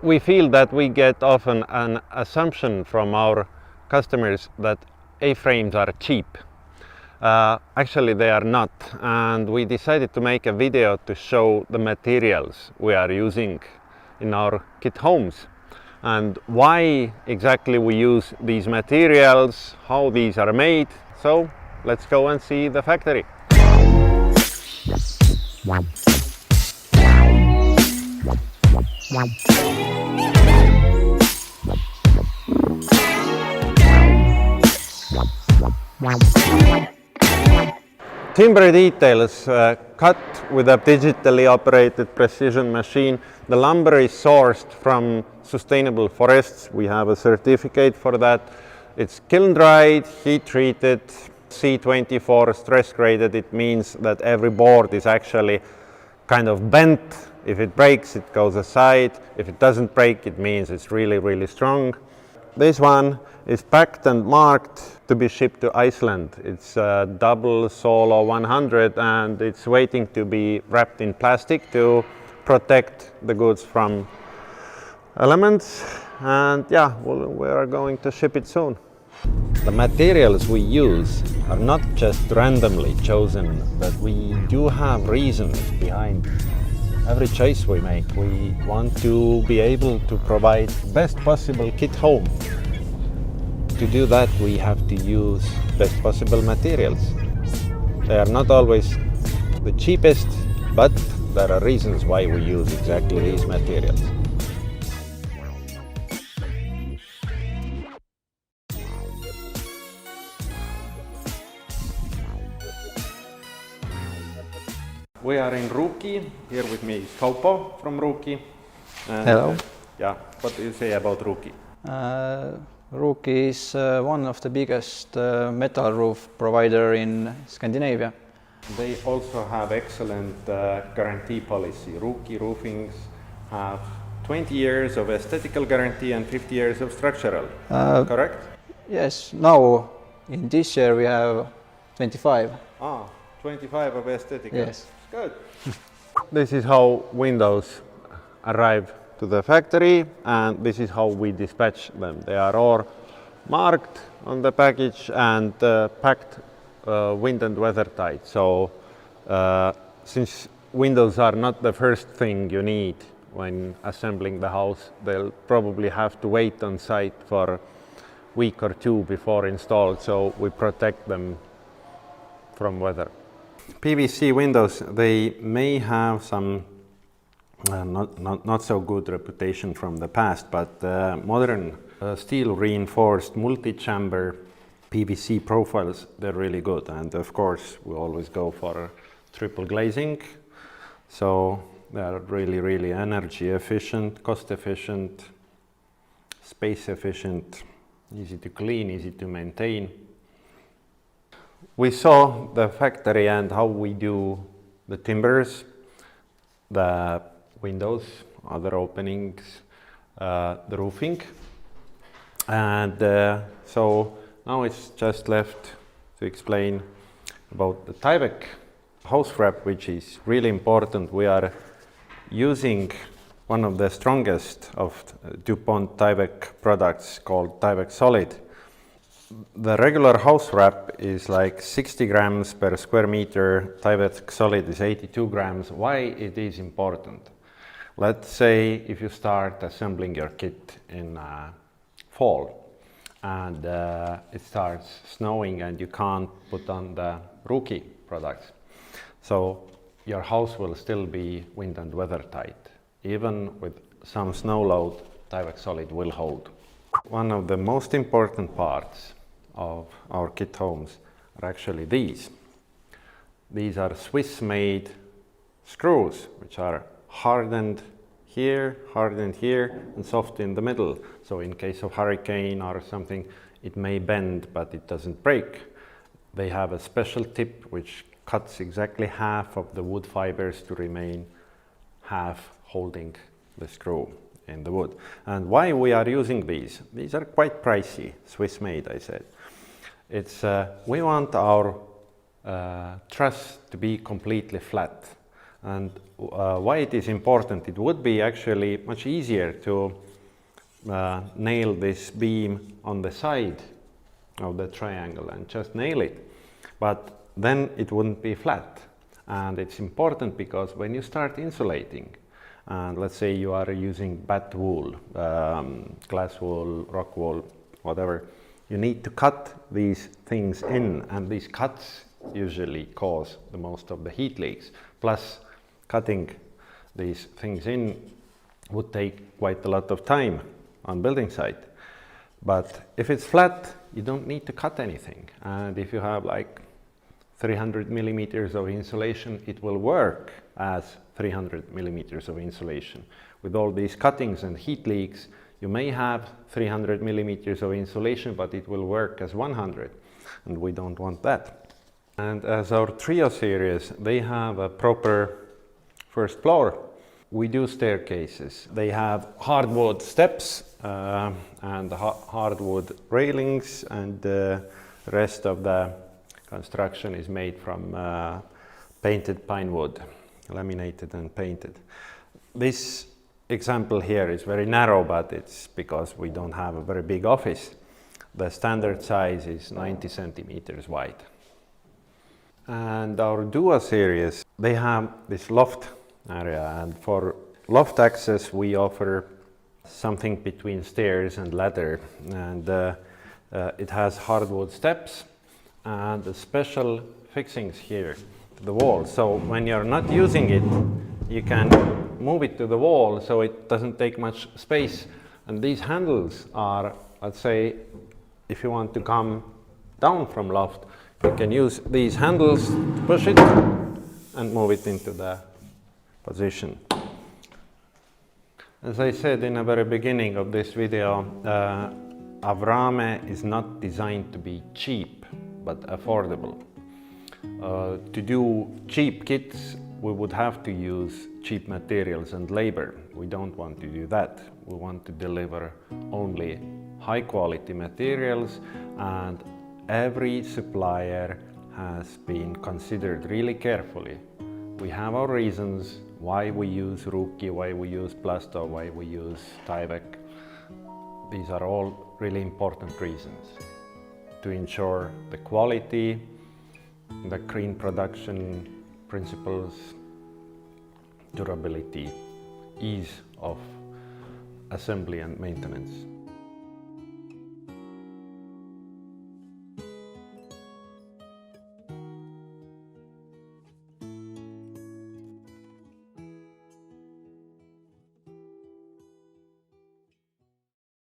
We feel that we get often an assumption from our customers that A-frames are cheap. Actually they are not, and we decided to make a video to show the materials we are using in our kit homes and why exactly we use these materials, how these are made. So let's go and see the factory. Timber details cut with a digitally operated precision machine. The lumber is sourced from sustainable forests. We have a certificate for that. It's kiln dried, heat treated, C24 stress graded. It means that every board is actually kind of bent. If it breaks, it goes aside. If it doesn't break, it means it's really, really strong. This one is packed and marked to be shipped to Iceland. It's a double solo 100 and it's waiting to be wrapped in plastic to protect the goods from elements. And yeah, we are going to ship it soon. The materials we use are not just randomly chosen, but we do have reasons behind every choice we make. We want to be able to provide best possible kit home. To do that, we have to use best possible materials. They are not always the cheapest, but there are reasons why we use exactly these materials. We are in Ruukki. Here with me is Kaupo from Ruukki. Hello. Yeah, what do you say about Ruukki? Ruukki is one of the biggest metal roof provider in Scandinavia. They also have excellent guarantee policy. Ruukki roofings have 20 years of aesthetical guarantee and 50 years of structural, correct? Yes, now in this year we have 25. 25 of aesthetical. Yes. Good. This is how windows arrive to the factory, and this is how we dispatch them. They are all marked on the package and packed wind and weather tight. So since windows are not the first thing you need when assembling the house, they'll probably have to wait on site for a week or two before installed, so we protect them from weather. PVC windows, they may have some not so good reputation from the past, but modern steel reinforced multi-chamber PVC profiles, they're really good. And of course, we always go for triple glazing. So they're really, really energy efficient, cost efficient, space efficient, easy to clean, easy to maintain. We saw the factory and how we do the timbers, the windows, other openings, the roofing. And so now it's just left to explain about the Tyvek house wrap, which is really important. We are using one of the strongest of DuPont Tyvek products called Tyvek Solid. The regular house wrap is like 60 grams per square meter. Tyvek Solid is 82 grams. Why it is important? Let's say if you start assembling your kit in fall and it starts snowing and you can't put on the Ruukki products. So your house will still be wind and weather tight. Even with some snow load, Tyvek Solid will hold. One of the most important parts of our kit homes are actually these. These are Swiss-made screws, which are hardened here, and soft in the middle. So in case of hurricane or something, it may bend, but it doesn't break. They have a special tip which cuts exactly half of the wood fibers to remain half holding the screw in the wood. And why we are using these? These are quite pricey, Swiss-made, I said. We want our truss to be completely flat. And why it is important, it would be actually much easier to nail this beam on the side of the triangle and just nail it, but then it wouldn't be flat. And it's important because when you start insulating, and let's say you are using bat wool, glass wool, rock wool, whatever, you need to cut these things in, and these cuts usually cause the most of the heat leaks. Plus, cutting these things in would take quite a lot of time on building site. But if it's flat, you don't need to cut anything. And if you have like 300 millimeters of insulation, it will work as 300 millimeters of insulation. With all these cuttings and heat leaks, you may have 300 millimeters of insulation, but it will work as 100, and we don't want that. And as our Trio series, they have a proper first floor. We do staircases. They have hardwood steps and hardwood railings, and the rest of the construction is made from painted pine wood, laminated and painted. This example here is very narrow, but it's because we don't have a very big office. The standard size is 90 centimeters wide. And our Duo series, they have this loft area, and for loft access we offer something between stairs and ladder, and it has hardwood steps and the special fixings here to the wall. So when you're not using it, you can move it to the wall so it doesn't take much space. And these handles are, let's say, if you want to come down from loft, you can use these handles to push it and move it into the position. As I said in the very beginning of this video, Avrame is not designed to be cheap, but affordable. To do cheap kits, we would have to use cheap materials and labor. We don't want to do that. We want to deliver only high quality materials, and every supplier has been considered really carefully. We have our reasons why we use Ruukki, why we use Plasto, why we use Tyvek. These are all really important reasons to ensure the quality, the green production principles, durability, ease of assembly and maintenance.